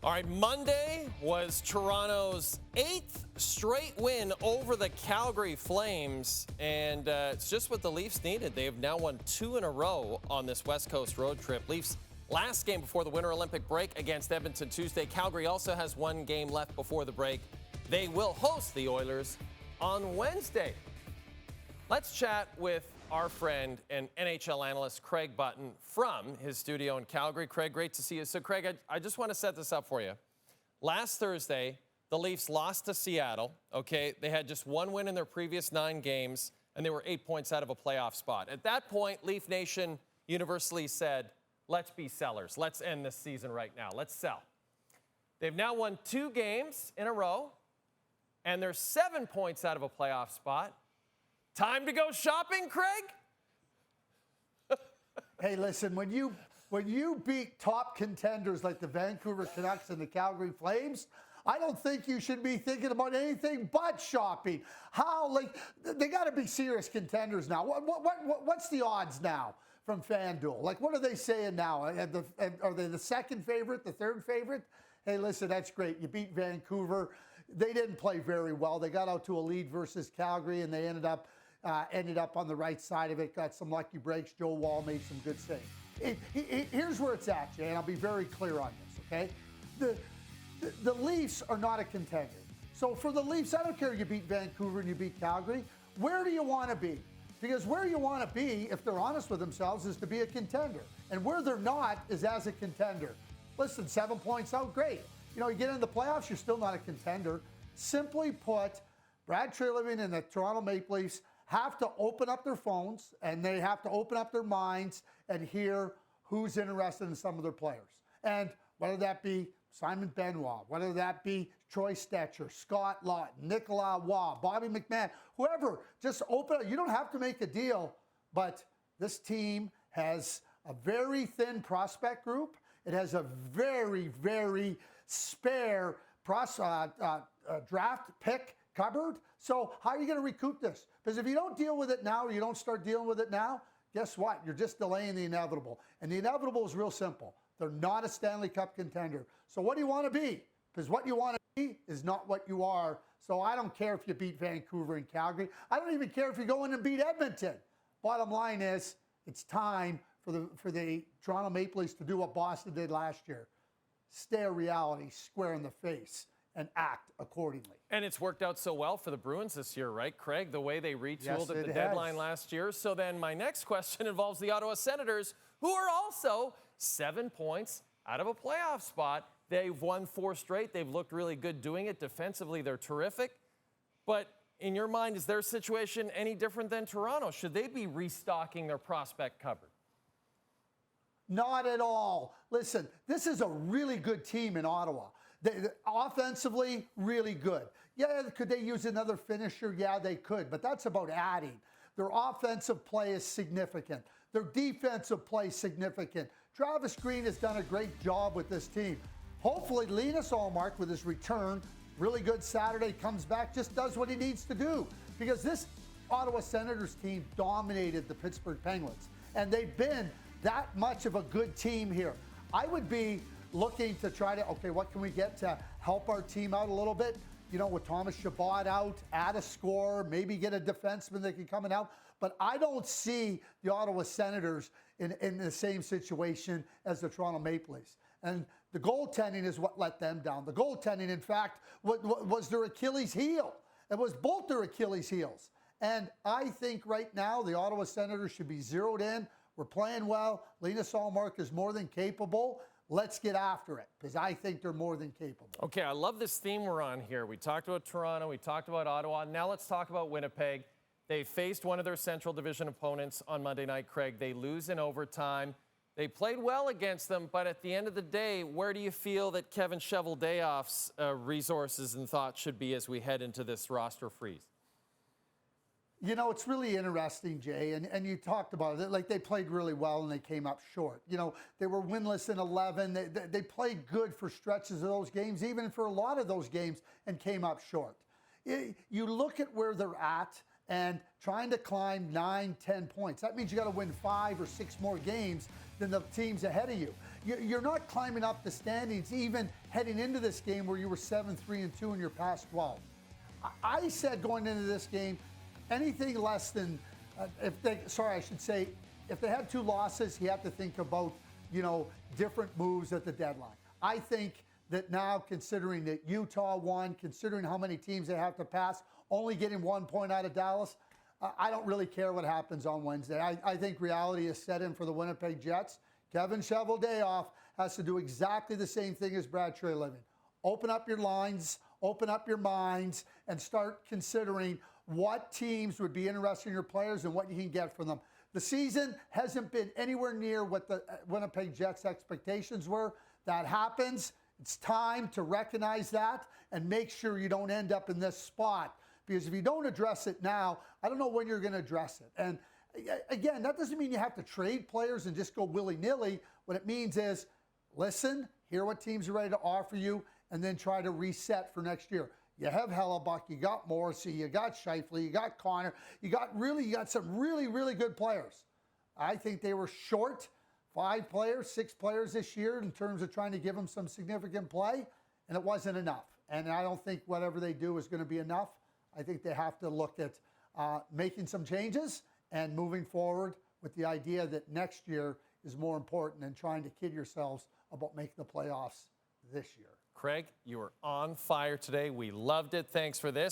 All right, Monday was Toronto's 8th straight win over the Calgary Flames, and it's just what the Leafs needed. They have now won 2 in a row on this West Coast road trip. Leafs last game before the Winter Olympic break against Edmonton Tuesday. Calgary also has 1 game left before the break. They will host the Oilers on Wednesday. Let's chat with our friend and NHL analyst Craig Button from his studio in Calgary. Craig, great to see you. So, Craig, I just want to set this up for you. Last Thursday, the Leafs lost to Seattle, okay? They had just 1 win in their previous 9 games, and they were 8 points out of a playoff spot. At that point, Leaf Nation universally said, let's be sellers. Let's end this season right now. Let's sell. They've now won 2 games in a row, and they're 7 points out of a playoff spot. Time to go shopping, Craig? Hey, listen, when you beat top contenders like the Vancouver Canucks and the Calgary Flames, I don't think you should be thinking about anything but shopping. How? Like, they got to be serious contenders now. What's the odds now from FanDuel? Like, what are they saying now? Are they the second favorite, the third favorite? Hey, listen, that's great. You beat Vancouver. They didn't play very well. They got out to a lead versus Calgary, and they ended up on the right side of it, got some lucky breaks. Joe Wall made some good saves. Here's where it's at, Jay, and I'll be very clear on this, okay? The Leafs are not a contender. So for the Leafs, I don't care if you beat Vancouver and you beat Calgary. Where do you want to be? Because where you want to be, if they're honest with themselves, is to be a contender. And where they're not is as a contender. Listen, 7 points out, great. You know, you get into the playoffs, you're still not a contender. Simply put, Brad Treliving and the Toronto Maple Leafs have to open up their phones and they have to open up their minds and hear who's interested in some of their players. And whether that be Simon Benoit, whether that be Troy Stetcher, Scott Lawton, Nicolas Waugh, Bobby McMahon, whoever, just open it. You don't have to make a deal, but this team has a very thin prospect group. It has a very, very spare draft pick cupboard. So how are you going to recoup this? Because if you don't deal with it now, or you don't start dealing with it now, guess what? You're just delaying the inevitable. And the inevitable is real simple. They're not a Stanley Cup contender. So what do you want to be? Because what you want to be is not what you are. So I don't care if you beat Vancouver and Calgary. I don't even care if you go in and beat Edmonton. Bottom line is, it's time for the Toronto Maple Leafs to do what Boston did last year. Stare reality square in the face and act accordingly. And it's worked out so well for the Bruins this year, right, Craig? The way they retooled at the deadline last year. So then my next question involves the Ottawa Senators, who are also 7 points out of a playoff spot. They've won 4 straight. They've looked really good doing it. Defensively, they're terrific. But in your mind, is their situation any different than Toronto? Should they be restocking their prospect cupboard? Not at all. Listen, this is a really good team in Ottawa. Offensively, really good. Yeah, could they use another finisher? Yeah, they could, but that's about adding. Their offensive play is significant. Their defensive play is significant. Travis Green has done a great job with this team. Hopefully, Linus Ullmark, with his return, really good Saturday, comes back, just does what he needs to do. Because this Ottawa Senators team dominated the Pittsburgh Penguins, and they've been that much of a good team here. I would be looking to try to, okay, what can we get to help our team out a little bit? You know, with Thomas Chabot out, add a scorer, maybe get a defenseman that can come and out. But I don't see the Ottawa Senators in the same situation as the Toronto Maple Leafs. And the goaltending is what let them down. The goaltending, in fact, was their Achilles heel. It was both their Achilles heels. And I think right now the Ottawa Senators should be zeroed in. We're playing well. Linus Ullmark is more than capable. Let's get after it, because I think they're more than capable. Okay, I love this theme we're on here. We talked about Toronto, we talked about Ottawa. Now let's talk about Winnipeg. They faced one of their Central Division opponents on Monday night, Craig. They lose in overtime. They played well against them, but at the end of the day, where do you feel that Kevin Cheveldayoff's resources and thoughts should be as we head into this roster freeze? You know, it's really interesting, Jay, and you talked about it. Like, they played really well and they came up short. You know, they were winless in 11. They played good for stretches of those games, even for a lot of those games, and came up short. You look at where they're at and trying to climb 9, 10 points. That means you got to win 5 or 6 more games than the teams ahead of you. You're not climbing up the standings even heading into this game where you were 7-3-2 in your past 12. I said going into this game, anything less than, if they had 2 losses, you have to think about, different moves at the deadline. I think that now, considering that Utah won, considering how many teams they have to pass, only getting 1 point out of Dallas, I don't really care what happens on Wednesday. I think reality is set in for the Winnipeg Jets. Kevin Cheveldayoff has to do exactly the same thing as Brad Treliving. Open up your lines, open up your minds, and start considering what teams would be interested in your players and what you can get from them. The season hasn't been anywhere near what the Winnipeg Jets' expectations were. That happens. It's time to recognize that and make sure you don't end up in this spot. Because if you don't address it now, I don't know when you're going to address it. And again, that doesn't mean you have to trade players and just go willy-nilly. What it means is listen, hear what teams are ready to offer you, and then try to reset for next year. You have Hellebuck, you got Morrissey, you got Scheifele, you got Connor, you got some really, really good players. I think they were short 5 players, 6 players this year in terms of trying to give them some significant play, and it wasn't enough. And I don't think whatever they do is going to be enough. I think they have to look at making some changes and moving forward with the idea that next year is more important than trying to kid yourselves about making the playoffs this year. Craig, you were on fire today. We loved it. Thanks for this.